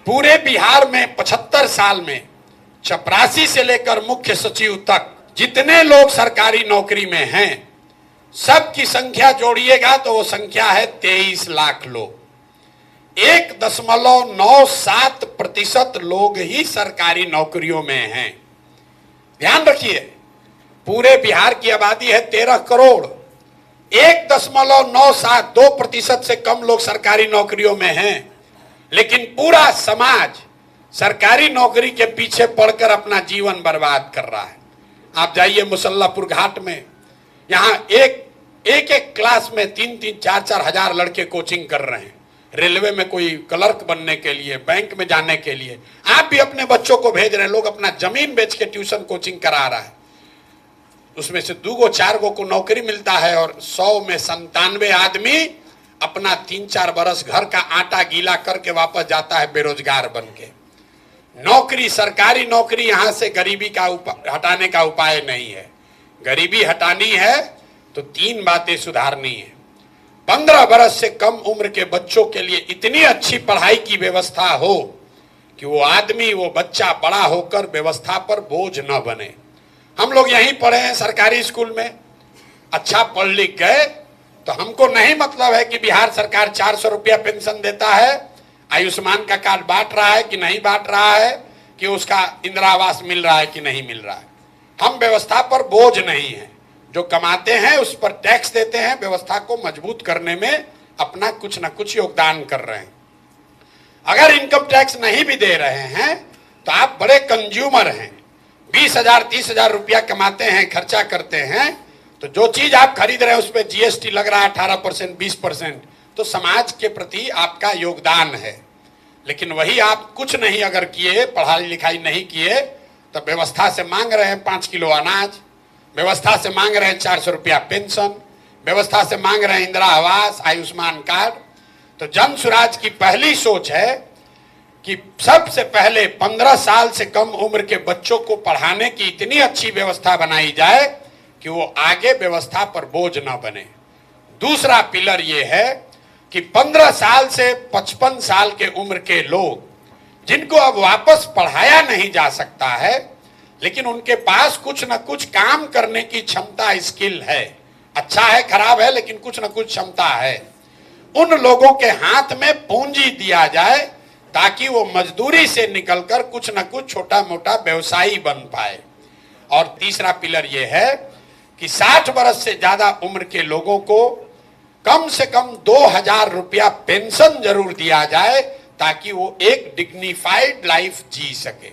पूरे बिहार में 75 साल में चपरासी से लेकर मुख्य सचिव तक जितने लोग सरकारी नौकरी में हैं, सबकी संख्या जोड़िएगा तो वो संख्या है 23 लाख लोग। 1.97% लोग ही सरकारी नौकरियों में हैं। ध्यान रखिए, पूरे बिहार की आबादी है 13 करोड़। 1.972% से कम लोग सरकारी नौकरियों में हैं, लेकिन पूरा समाज सरकारी नौकरी के पीछे पड़कर अपना जीवन बर्बाद कर रहा है। आप जाइए मुसल्लापुर घाट में, यहाँ एक क्लास में 3-4 हजार लड़के कोचिंग कर रहे हैं। रेलवे में कोई क्लर्क बनने के लिए, बैंक में जाने के लिए। आप भी अपने बच्चों को भेज रहे हैं, लोग अपना जमीन बेच के ट्यूशन कोचिंग करा रहा है। उसमें से 2-4 को नौकरी मिलता है और 100 में 97 आदमी अपना 3-4 बरस घर का आटा गीला करके वापस जाता है बेरोजगार बन के। नौकरी, सरकारी नौकरी यहां से गरीबी का हटाने का उपाय नहीं है। गरीबी हटानी है तो 3 बातें सुधारनी है। 15 बरस से कम उम्र के बच्चों के लिए इतनी अच्छी पढ़ाई की व्यवस्था हो कि वो आदमी, वो बच्चा बड़ा होकर व्यवस्था पर बोझ न बने। हम लोग यहीं पढ़े हैं सरकारी स्कूल में, अच्छा पढ़ लिख गए, तो हमको नहीं मतलब है कि बिहार सरकार 400 रुपया पेंशन देता है, आयुष्मान का कार्ड बांट रहा है कि नहीं बांट रहा है, कि उसका इंदिरा आवास मिल रहा है कि नहीं मिल रहा है। हम व्यवस्था पर बोझ नहीं है, जो कमाते हैं उस पर टैक्स देते हैं, व्यवस्था को मजबूत करने में अपना कुछ न कुछ योगदान कर रहे हैं। अगर इनकम टैक्स नहीं भी दे रहे हैं तो आप बड़े कंज्यूमर हैं, 20,000-30,000 रुपया कमाते हैं, खर्चा करते हैं, तो जो चीज आप खरीद रहे हैं उस पर जीएसटी लग रहा है 18%, 20%, तो समाज के प्रति आपका योगदान है। लेकिन वही आप कुछ नहीं अगर किए, पढ़ाई लिखाई नहीं किए, तो व्यवस्था से मांग रहे हैं 5 किलो अनाज, व्यवस्था से मांग रहे हैं 400 रुपया पेंशन, व्यवस्था से मांग रहे हैं इंदिरा आवास, आयुष्मान कार्ड। तो जन स्वराज की पहली सोच है कि सबसे पहले 15 साल से कम उम्र के बच्चों को पढ़ाने की इतनी अच्छी व्यवस्था बनाई जाए कि वो आगे व्यवस्था पर बोझ न बने। दूसरा पिलर ये है कि 15 साल से 55 साल के उम्र के लोग जिनको अब वापस पढ़ाया नहीं जा सकता है, लेकिन उनके पास कुछ न कुछ काम करने की क्षमता, स्किल है, अच्छा है खराब है लेकिन कुछ न कुछ क्षमता है, उन लोगों के हाथ में पूंजी दिया जाए ताकि वो मजदूरी से निकलकर कुछ न कुछ छोटा मोटा व्यवसायी बन पाए। और तीसरा पिलर ये है कि 60 बरस से ज्यादा उम्र के लोगों को कम से कम 2,000 रुपया पेंशन जरूर दिया जाए ताकि वो एक डिग्निफाइड लाइफ जी सके।